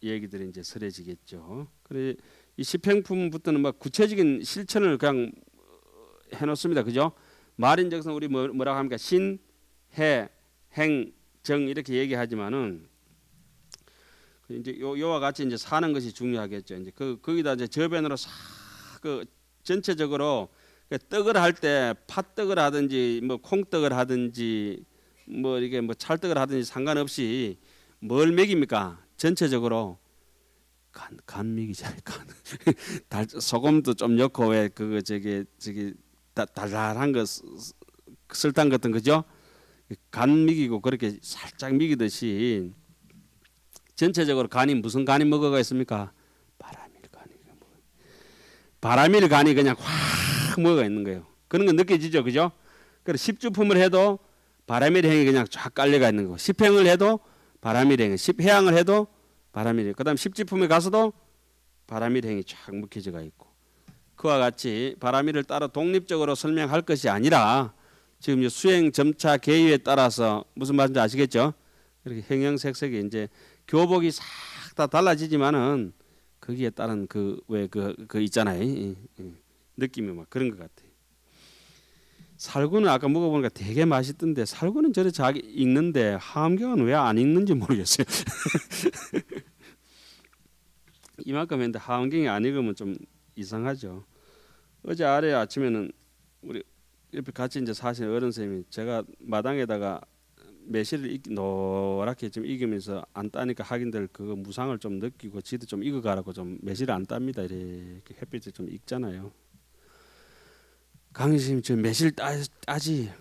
얘기들이 이제 설해지겠죠. 그래 이 시행품부터는 뭐 구체적인 실천을 그냥 해놓습니다. 그죠? 말인즉슨 우리 뭐라고 합니까? 신, 해, 행, 정 이렇게 얘기하지만은 이제 요와 같이 이제 사는 것이 중요하겠죠. 이제 거기다 이제 저변으로 싹 그 전체적으로 떡을 할 때 팥떡을 하든지 뭐 콩떡을 하든지 뭐 이게 뭐 찰떡을 하든지 상관없이 뭘 먹입니까? 전체적으로 간 먹이잖아요. 소금도 좀 넣고 왜 그거 저기 달달한 거 설탕 같은 거죠. 간 먹이고 그렇게 살짝 먹이듯이 전체적으로 간이 무슨 간이 먹어가 있습니까? 바라밀 간이 바라밀 간이 그냥 확 먹어가 있는 거예요. 그런 거 느껴지죠, 그죠? 그래서 십주품을 해도 바라밀 행이 그냥 쫙 깔려가 있는 거고, 십행을 해도 바라밀 행, 십해양을 해도 바라밀. 그다음 십지품에 가서도 바라밀 행이 쫙 묵혀져가 있고, 그와 같이 바라밀을 따로 독립적으로 설명할 것이 아니라 지금 수행 점차 계유에 따라서 무슨 말인지 아시겠죠? 이렇게 형형색색이 이제 교복이 싹 다 달라지지만은 거기에 따른 그 있잖아요. 느낌이 막 그런 것 같아요. 살구는 아까 먹어보니까 되게 맛있던데 살구는 저래 자기 익는데 함경은 왜 안 익는지 모르겠어요. 이만큼 했는데 함경이 안 익으면 좀 이상하죠. 어제 아래 아침에는 우리 옆에 같이 이제 사신 어른 선생님이 제가 마당에다가 매실을 노랗게 좀 익으면서 안 따니까 하긴들 그거 무상을 좀 느끼고 지도 좀 익어가라고 좀 매실을 안 땁니다. 이렇게 햇빛에 좀 익잖아요. 강의님 저 매실 따지.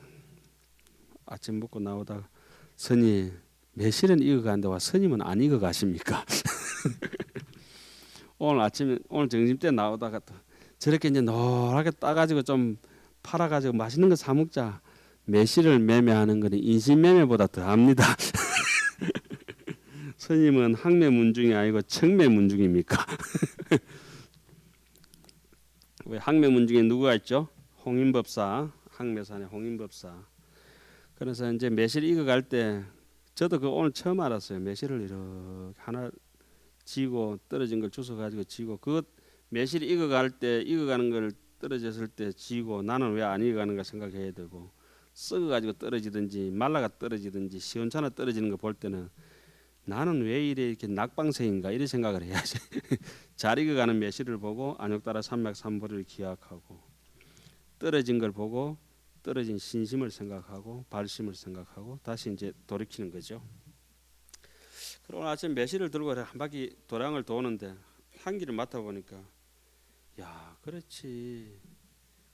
아침 먹고 나오다가 스님 매실은 익어가는데 와 스님은 안 익어가십니까? 오늘 아침에 오늘 점심 때 나오다가 또 저렇게 이제 노랗게 따가지고 좀 팔아가지고 맛있는 거 사 먹자. 매실을 매매하는 거는 인신매매보다 더합니다. 스님은 항매문중이 아니고 청매문중입니까? 왜 항매문중에 누구가 있죠? 홍인법사, 항매산의 홍인법사. 그래서 이제 매실 익어갈 때 저도 그 오늘 처음 알았어요. 매실을 이렇게 하나 지고 떨어진 걸 주워 가지고 지고 그것 매실이 익어갈 때 익어가는 걸 떨어졌을 때 지고 나는 왜 안 익어가는가 생각해야 되고 썩어가지고 떨어지든지 말라가 떨어지든지 시원찮아 떨어지는 거 볼 때는 나는 왜 이렇게 낙방생인가 이런 생각을 해야지. 잘 익어가는 매실을 보고 안욕따라 삼맥삼보를 기약하고 떨어진 걸 보고 떨어진 신심을 생각하고 발심을 생각하고 다시 이제 돌이키는 거죠. 그리고 오늘 아침 매실을 들고 한 바퀴 도량을 도는데 향기를 맡아보니까 야 그렇지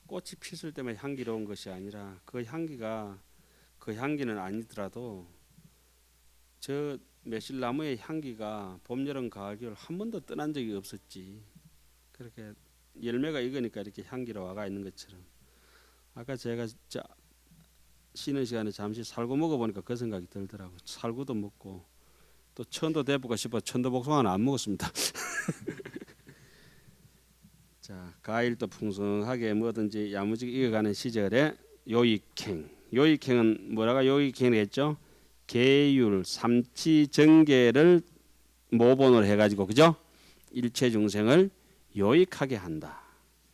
꽃이 피었을 때만 향기로운 것이 아니라 그 향기가 그 향기는 아니더라도 저 매실나무의 향기가 봄, 여름, 가을, 겨울 한 번도 떠난 적이 없었지. 그렇게 열매가 익으니까 이렇게 향기로 와가 있는 것처럼 아까 제가 쉬는 시간에 잠시 살구 먹어보니까 그 생각이 들더라고. 살구도 먹고 또 천도 대보고 싶어 천도복숭아는 안 먹었습니다. 자, 과일도 풍성하게 뭐든지 야무지게 익어가는 시절에 요익행. 요익행은 뭐라가 요익행을 했죠? 계율, 삼치, 정계를 모본으로 해가지고 그죠? 일체 중생을 요익하게 한다.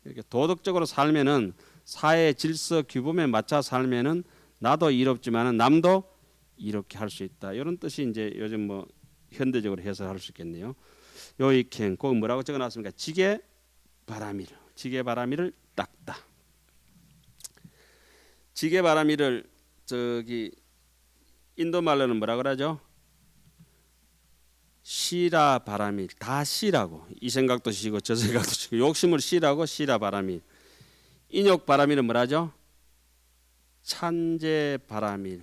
이렇게 도덕적으로 살면은 사회 질서 규범에 맞춰 살면은 나도 이롭지만은 남도 이렇게 할 수 있다. 이런 뜻이 이제 요즘 뭐 현대적으로 해석할 수 있겠네요. 요익행, 꼭 뭐라고 적어놨습니까? 지게 바라미를 닦다. 지게 바라미를 저기 인도 말로는 뭐라 그러죠? 시라 바라밀 다 시라고 이 생각도 시고 저 생각도 시고 욕심을 시라고 시라 바라밀. 인욕 바라밀은 뭐라죠? 찬제 바라밀.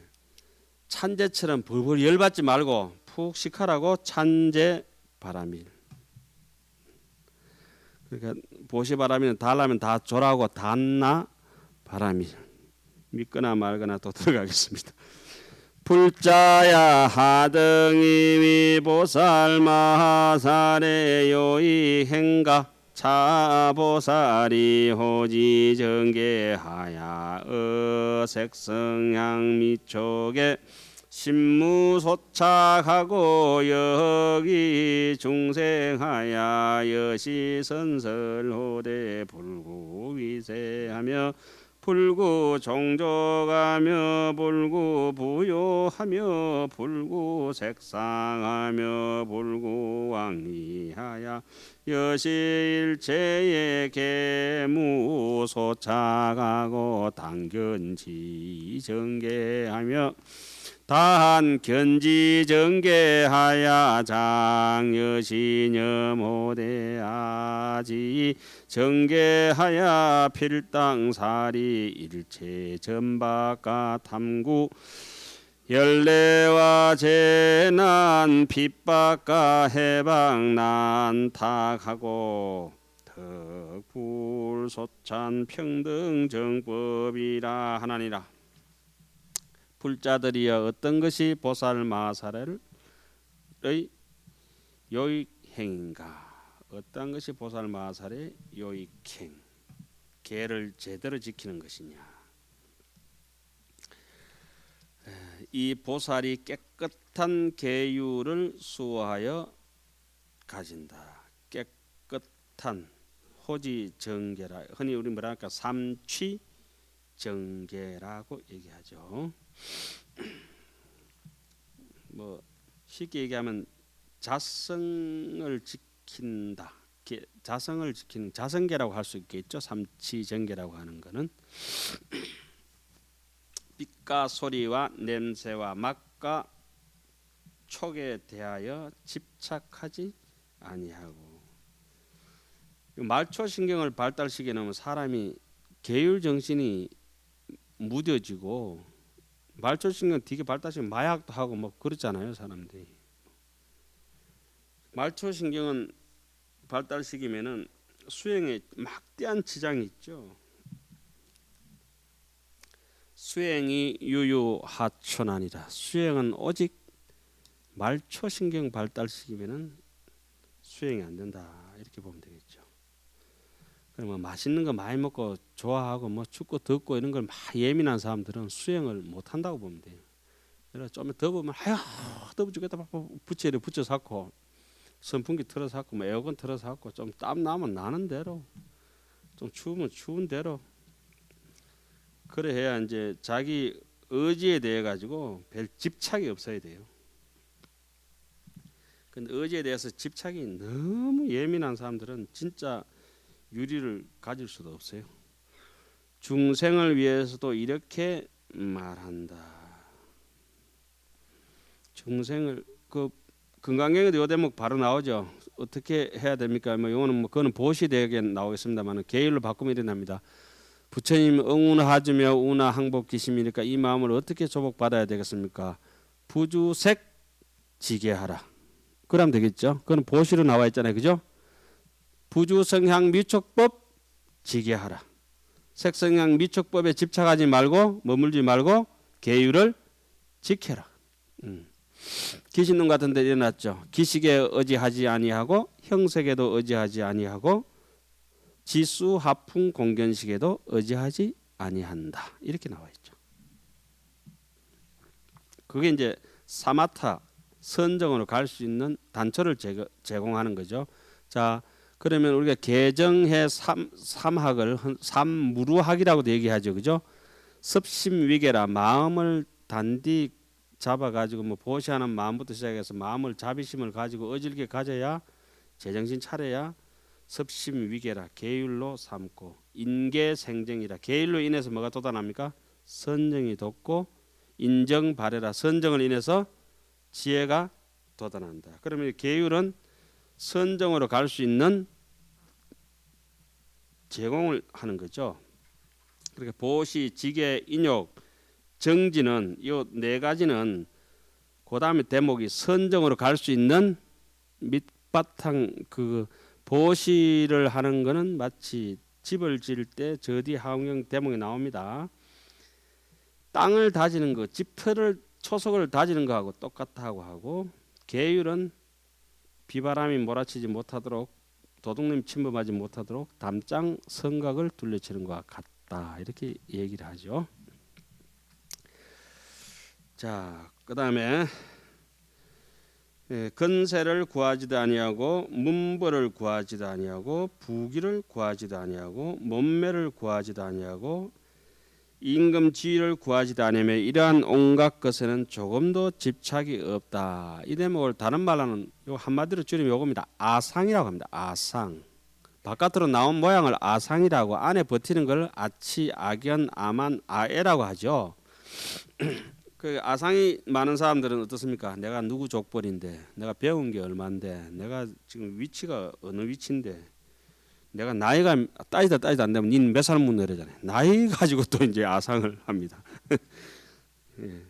찬제처럼 벌벌 열받지 말고 푹 식하라고 찬제 바라밀. 그러니까 보시 바라밀은 달라면 다 조라고 단나 바라밀. 믿거나 말거나 또 들어가겠습니다. 불자야 하등이 위보살 마하살의 요이 행가 차보살이 호지 정계하야 어색성향 미촉에 신무소착하고 여기 중생하야 여시선설호대 불구위세하며 불구종족하며 불구부요하며 불구색상하며 불구왕리하야 여시일체의 계무소착하고 당견지정계하며 단견지정계하야 장여신여모대아지 정계하야 필당사리 일체 전박가 탐구 열례와 재난 핍박과 해방 난탁하고 덕불소찬 평등 정법이라 하나니라. 불자들이여 어떤 것이 보살마사래의 요익행인가? 어떤 것이 보살마사래의 요익행? 계를 제대로 지키는 것이냐? 이 보살이 깨끗한 계율을 수호하여 가진다. 깨끗한 호지정계라. 흔히 우리 뭐라 할까? 삼취정계라고 얘기하죠. 뭐 쉽게 얘기하면 자성을 지킨다. 자성을 지키는 자성계라고 할 수 있겠죠. 삼취정계라고 하는 것은 빛과 소리와 냄새와 맛과 촉에 대하여 집착하지 아니하고, 말초신경을 발달시켜 놓으면 사람이 계율 정신이 무뎌지고, 말초신경 되게 발달시키면 마약도 하고 뭐 그렇잖아요 사람들이. 말초신경은 발달시키면은 수행에 막대한 지장이 있죠. 수행이 유유하천하니라. 수행은 오직 말초신경 발달시키면은 수행이 안 된다, 이렇게 보면 되겠죠. 그러면 맛있는 거 많이 먹고 좋아하고 뭐 춥고 덥고 이런 걸 막 예민한 사람들은 수행을 못 한다고 보면 돼요. 그래서 좀 더 보면 아유 더워 죽겠다 막 부채를 붙여 샀고 선풍기 틀어 샀고 뭐 에어컨 틀어 샀고 좀 땀 나면 나는 대로, 좀 추우면 추운 대로 그래 해야 이제 자기 의지에 대해 가지고 별 집착이 없어야 돼요. 근데 의지에 대해서 집착이 너무 예민한 사람들은 진짜 유리를 가질 수도 없어요. 중생을 위해서도 이렇게 말한다. 중생을 건강경에도 요 대목 바로 나오죠. 어떻게 해야 됩니까? 뭐 이거는 뭐 그거는 보시되게 나오겠습니다만 계율로 바꾸면 이래 납니다. 부처님 응운하주며 우나 항복기심이니까 이 마음을 어떻게 조복받아야 되겠습니까? 부주색 지게하라. 그러면 되겠죠. 그건 보시로 나와 있잖아요, 그죠? 부주성향 미촉법 지게하라. 색성향 미촉법에 집착하지 말고 머물지 말고 계율을 지켜라. 기신론 같은 데 일어났죠. 기식에 의지하지 아니하고 형색에도 의지하지 아니하고 지수 하풍 공견식에도 의지하지 아니한다, 이렇게 나와 있죠. 그게 이제 사마타 선정으로 갈 수 있는 단초를 제공하는 거죠. 자, 그러면 우리가 개정해 삼학을 삼무루학이라고도 얘기하죠, 그죠? 섭심위계라, 마음을 단디 잡아가지고 뭐 보시하는 마음부터 시작해서 마음을 자비심을 가지고 어질게 가져야 제정신 차려야 섭심위계라, 계율로 삼고, 인계생정이라, 계율로 인해서 뭐가 돋아납니까? 선정이 돋고, 인정발해라, 선정을 인해서 지혜가 돋아난다. 그러면 계율은 선정으로 갈 수 있는 제공을 하는 거죠. 그러니까 보시, 지계, 인욕, 정지는 이 네 가지는 그 다음에 대목이 선정으로 갈 수 있는 밑바탕, 그 보시를 하는 거는 마치 집을 지을 때 저디 하웅경 대목이 나옵니다. 땅을 다지는 거, 집터를 초석을 다지는 거하고 똑같다고 하고, 계율은 비바람이 몰아치지 못하도록, 도둑님 침범하지 못하도록 담장 성각을 둘러치는 것과 같다, 이렇게 얘기를 하죠. 자, 그다음에 건세를 구하지도 아니하고 문벌을 구하지도 아니하고 부귀를 구하지도 아니하고 몸매를 구하지도 아니하고 임금 지위를 구하지도 아니하며 이러한 온갖 것에는 조금도 집착이 없다. 이 대목을 다른 말로는 요 한마디로 줄이면 요겁니다. 아상이라고 합니다. 아상. 바깥으로 나온 모양을 아상이라고, 안에 버티는 걸 아치, 악연, 아만, 아애라고 하죠. 그 아상이 많은 사람들은 어떻습니까? 내가 누구 족벌인데, 내가 배운 게 얼마인데, 내가 지금 위치가 어느 위치인데, 내가 나이가 따지다 안 되면 닌 몇 살 묻는 이러잖아요. 나이 가지고 또 이제 아상을 합니다. 예,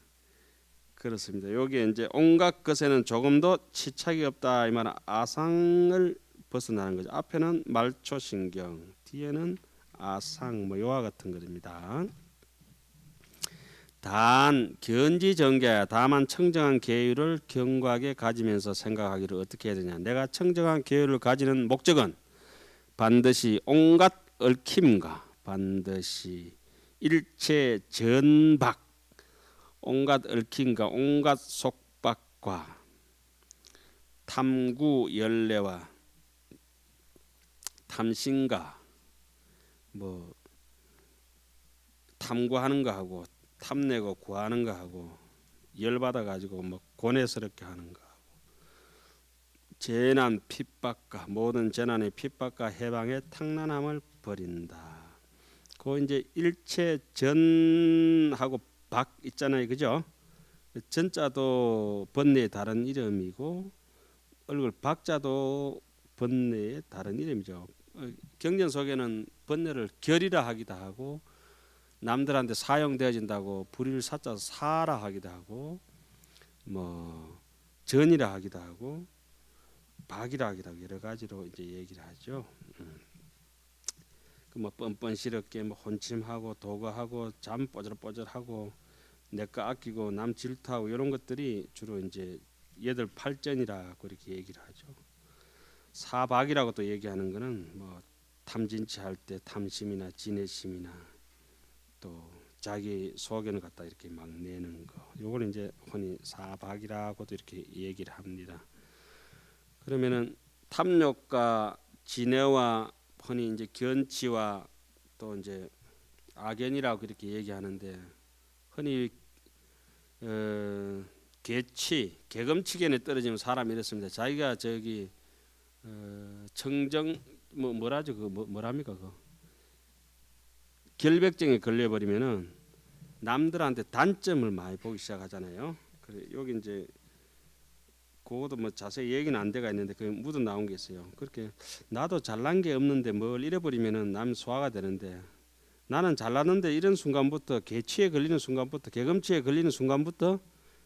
그렇습니다. 여기에 이제 온갖 것에는 조금도 치착이 없다 이 말은 아상을 벗어나는 거죠. 앞에는 말초신경, 뒤에는 아상 뭐 요와 같은 것입니다. 단 견지정계, 다만 청정한 계율을 견고하게 가지면서 생각하기를 어떻게 해야 되냐. 내가 청정한 계율을 가지는 목적은 반드시 온갖 얽힘과 반드시 일체 전박, 온갖 얽힘과 온갖 속박과 탐구 열례와 탐심과 뭐 탐구하는 거 하고 탐내고 구하는 거 하고 열받아 가지고 뭐 고뇌스럽게 하는 거 하고 재난 핍박과 모든 재난의 핍박과 해방의 탕란함을 버린다. 그 이제 일체 전하고 박 있잖아요, 그죠? 전자도 번뇌의 다른 이름이고 얼굴 박자도 번뇌의 다른 이름이죠. 경전 속에는 번뇌를 결이라 하기도 하고 남들한테 사용되어진다고 불의를 사자 사라 하기도 하고 뭐 전이라 하기도 하고 박이라 하기도 하고 여러 가지로 이제 얘기를 하죠. 그 뭐 뻔뻔스럽게 뭐 혼침하고 도거하고 잠 뽀절뽀절하고 내거 아끼고 남 질투하고 이런 것들이 주로 이제 얘들 팔전이라고 이렇게 얘기를 하죠. 사박이라고 또 얘기하는 거는 뭐 탐진치할 때 탐심이나 진해심이나 또 자기 소견을 갖다 이렇게 막 내는 거, 요걸 이제 흔히 사박이라고도 이렇게 얘기를 합니다. 그러면은 탐욕과 진해와 흔히 이제 견치와 또 이제 악연이라고 이렇게 얘기하는데 흔히 개치, 개금치견에 떨어지면 사람이 이렇습니다. 자기가 저기 청정 뭐라죠? 그 뭐랍니까? 그 결백증에 걸려버리면은 남들한테 단점을 많이 보기 시작하잖아요. 그래 여기 이제 그것도 뭐 자세히 얘기는 안 돼가 있는데 그 묻어 나온 게 있어요. 그렇게 나도 잘난 게 없는데 뭘 잃어버리면은 남 소화가 되는데 나는 잘났는데 이런 순간부터 개취에 걸리는 순간부터 개금치에 걸리는 순간부터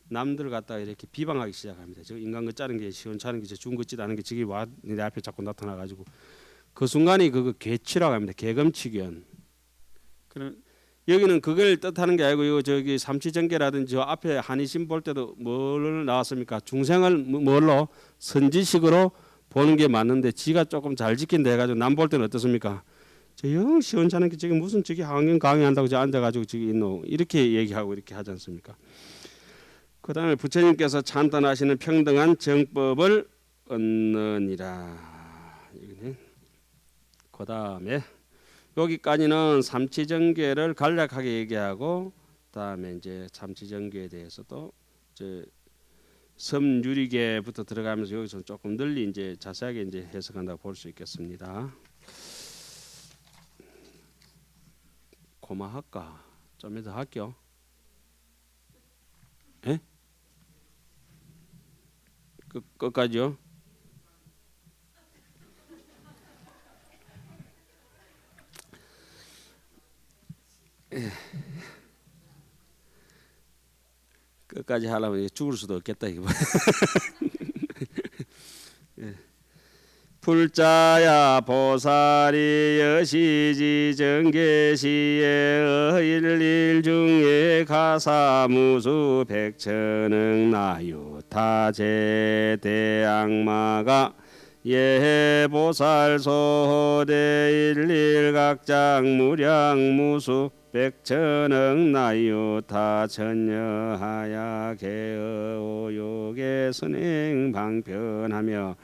남들 갖다가 이렇게 비방하기 시작합니다. 저 인간 것 짜는 게 시원찮은 게 준 것짓 않은 게 저기 와 내 앞에 자꾸 나타나 가지고 그 순간이 그거 개취라고 합니다. 개금치견. 그럼 여기는 그걸 뜻하는 게 아니고 저기 삼치정계라든지 저 앞에 한의심 볼 때도 뭘 나왔습니까? 중생을 뭘로 선지식으로 보는 게 맞는데 지가 조금 잘 지킨다 해가지고 남 볼 때는 어떻습니까? 저 영 시원찮은 게 지금 무슨 저기 항영 강의한다고 저 앉아가지고 저기 있노 이렇게 얘기하고 이렇게 하지 않습니까? 그다음에 부처님께서 찬탄하시는 평등한 정법을 얻느니라. 그다음에 여기까지는 삼치정계를 간략하게 얘기하고 그다음에 이제 삼치정계에 대해서도 이제 섬유리계부터 들어가면서 여기서 조금 널리 이제 자세하게 이제 해석한다고 볼 수 있겠습니다. 고마할까? 좀 더 할게요. 예? 끝까지요? 끝까지 하려면 죽을 수도 없겠다 이거. 예. 불자야 보살이 여시지 정계시에 일일 중에 가사무수 백천억 나유타제 대악마가 예보살 소대 일일 각장 무량무수 백천억 나유타 천여하야 개어 오욕의 선행 방편하며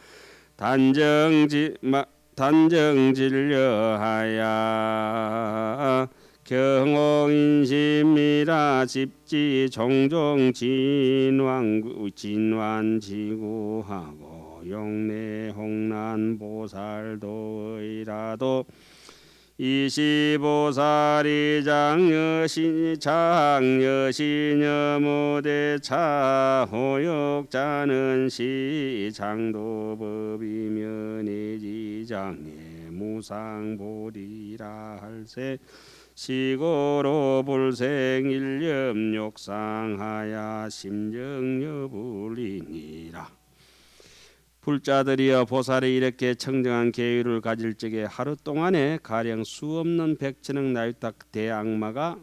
단정진려하야 경홍인심이라 집지 종종 진완지구하고 용내 홍난 보살도의라도 25살이 장여시녀무대차 호역자는 시장도법이며 내지장에 무상보리라 할세 시고로 불생일념 욕상하야 심정여불이니라. 불자들이여 보살이 이렇게 청정한 계율을 가질 적에 하루 동안에 가령 수없는 백천억 나유타 대악마가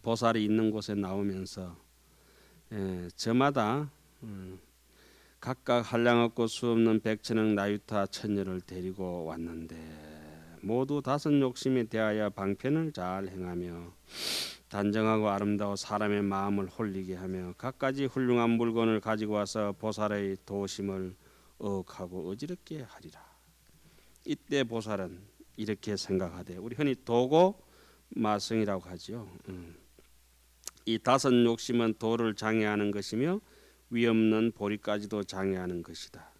보살이 있는 곳에 나오면서 저마다 각각 한량없고 수없는 백천억 나유타 천녀를 데리고 왔는데 모두 다섯 욕심에 대하여 방편을 잘 행하며 단정하고 아름다워 사람의 마음을 홀리게 하며 갖가지 훌륭한 물건을 가지고 와서 보살의 도심을 억하고 어지럽게 하리라. 이때 보살은 이렇게 생각하되 우리 흔히 도고 마성이라고 하죠. 이 다섯 욕심은 도를 장애하는 것이며 위없는 보리까지도 장애하는 것이다.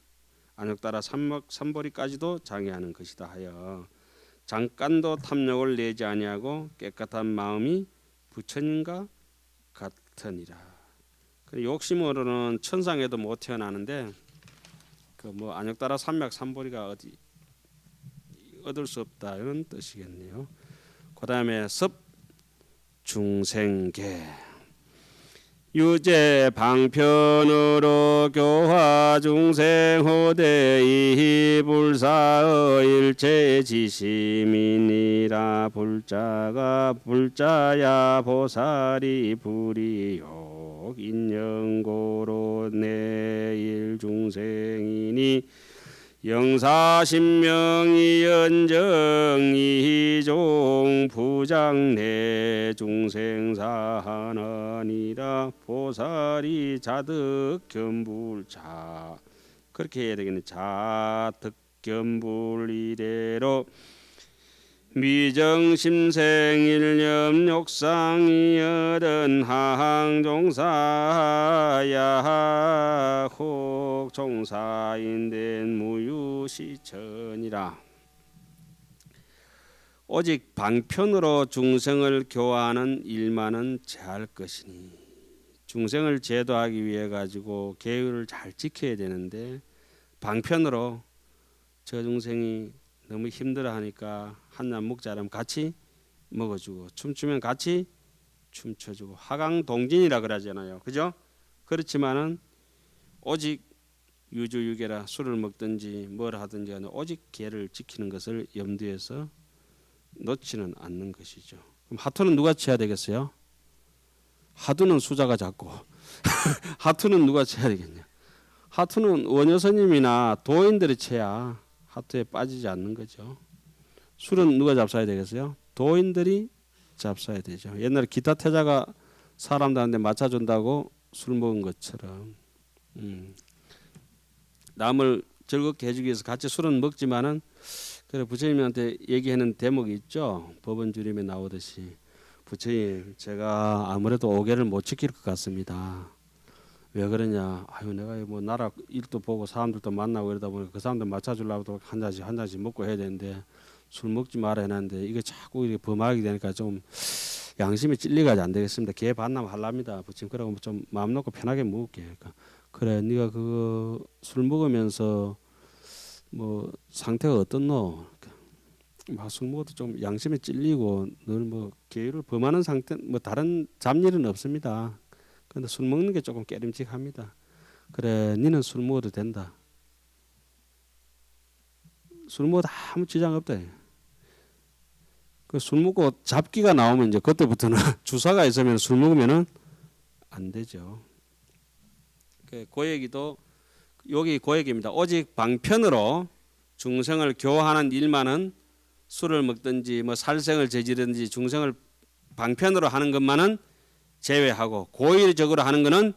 안욕따라 삼보리까지도 장애하는 것이다 하여 잠깐도 탐욕을 내지 아니하고 깨끗한 마음이 부처님과 같으니라. 욕심으로는 천상에도 못 태어나는데 그 안욕따라 삼맥삼보리가 어디 얻을 수 없다 이런 뜻이겠네요. 그 다음에 섭 중생계 유제 방편으로 교화 중생 호대이 불사의 일체 지심이니라. 불자야 보살이 불이욕 인연고로 내일 중생이니 영사신명이 연정이종 부장내 중생사하나니라. 보살이 자득견불자 그렇게 해야 되겠네. 자득견불 이래로 미정심생일념 욕상이 얻은 하항종사야 혹종사인된 무유시천이라. 오직 방편으로 중생을 교화하는 일만은 제할 것이니 중생을 제도하기 위해 가지고 계율을 잘 지켜야 되는데 방편으로 저 중생이 너무 힘들어하니까 한잔 먹자라면 같이 먹어주고 춤추면 같이 춤춰주고 하강동진이라 그러잖아요. 그죠? 그렇지만은 오직 유주유계라 술을 먹든지 뭘 하든지 간에 오직 계를 지키는 것을 염두에서 놓지는 않는 것이죠. 그럼 하투는 누가 쳐야 되겠어요? 하두는 수자가 잡고 하투는 누가 쳐야 되겠냐? 하투는 원효스님이나 도인들이 쳐야 하투에 빠지지 않는 거죠. 술은 누가 잡숴야 되겠어요? 도인들이 잡숴야 되죠. 옛날에 기타 태자가 사람들한테 맞춰준다고 술 먹은 것처럼 남을 즐겁게 해주기 위해서 같이 술은 먹지만은 그래 부처님한테 얘기하는 대목이 있죠. 법원주림에 나오듯이 부처님 제가 아무래도 오계를 못 지킬 것 같습니다. 왜 그러냐? 아유 내가 뭐 나라 일도 보고 사람들도 만나고 그러다 보니까 그 사람들 맞춰주려고 한 잔씩 먹고 해야 되는데 술 먹지 마라 해놨는데 이게 자꾸 이렇게 범하게 되니까 좀 양심이 찔리가지 안 되겠습니다. 개 반납 하랍니다. 부처님 그러고 좀 마음 놓고 편하게 먹을게. 그러니까 그래 네가 그 술 먹으면서 뭐 상태가 어떻노? 막 술 먹어도 좀 양심이 찔리고 늘 뭐 계율을 범하는 상태 뭐 다른 잡일은 없습니다. 근데 술 먹는 게 조금 깨림직합니다. 그래, 니는 술 먹어도 된다. 술 먹어도 아무 지장 없다. 그 술 먹고 잡기가 나오면 이제 그때부터는 주사가 있으면 술 먹으면은 안 되죠. 그 고얘기도 여기 고얘기입니다. 오직 방편으로 중생을 교화하는 일만은 술을 먹든지 뭐 살생을 저지르든지 중생을 방편으로 하는 것만은 제외하고 고의적으로 하는 것은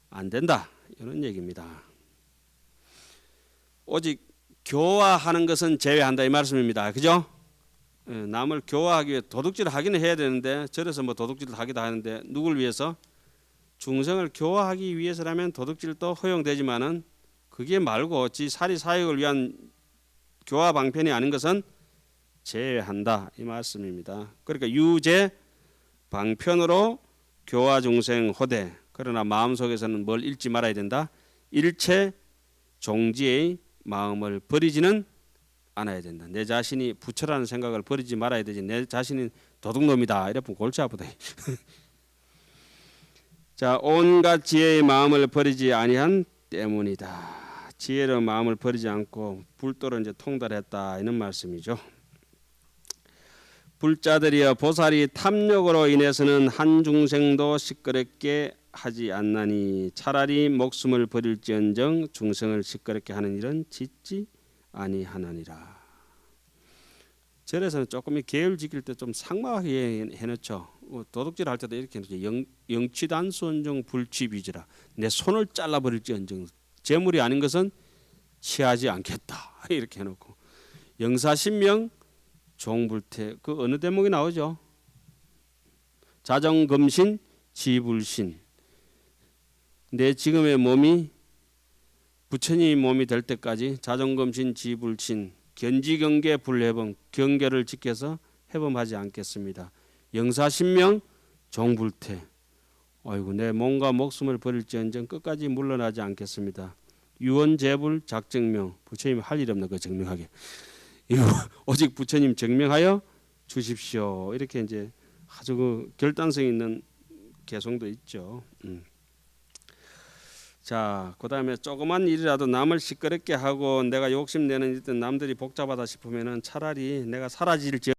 안 된다. 이런 얘기입니다. 오직 교화하는 것은 제외한다 이 말씀입니다. 그죠? 남을 교화하기 위해 도둑질을 하기는 해야 되는데 절에서 뭐 도둑질을 하기도 하는데 누굴 위해서? 중생을 교화하기 위해서라면 도둑질도 허용되지만은 그게 말고 지 사리 사욕을 위한 교화 방편이 아닌 것은 제외한다 이 말씀입니다. 그러니까 유제 방편으로 교화 중생 호대. 그러나 마음속에서는 뭘 잃지 말아야 된다. 일체 종지의 마음을 버리지는 않아야 된다. 내 자신이 부처라는 생각을 버리지 말아야 되지. 내 자신이 도둑놈이다. 이러면 골치 아프다. 자, 온갖 지혜의 마음을 버리지 아니한 때문이다. 지혜로 마음을 버리지 않고 불도로 이제 통달했다 이런 말씀이죠. 불자들이여 보살이 탐욕으로 인해서는 한 중생도 시끄럽게 하지 않나니 차라리 목숨을 버릴지언정 중생을 시끄럽게 하는 일은 짓지 아니하나니라. 절에서는 조금 계율 지킬 때 좀 상막하게 해놓죠. 도둑질 할 때도 이렇게 해놓죠. 영취단손종 불취비지라. 내 손을 잘라버릴지언정 재물이 아닌 것은 취하지 않겠다. 이렇게 해놓고 영사신명 종불태 그 어느 대목이 나오죠. 자정검신 지불신. 내 지금의 몸이 부처님 몸이 될 때까지 자정검신 지불신 견지경계 불해범 경계를 지켜서 해범하지 않겠습니다. 영사신명 종불태. 아이고 내 몸과 목숨을 버릴지언정 끝까지 물러나지 않겠습니다. 유언재불 작정명 부처님 할 일 없는 거 증명하게. 오직 부처님 증명하여 주십시오. 이렇게 이제 아주 그 결단성 있는 개성도 있죠. 자, 그다음에 조그만 일이라도 남을 시끄럽게 하고 내가 욕심내는 일든 남들이 복잡하다 싶으면은 차라리 내가 사라질지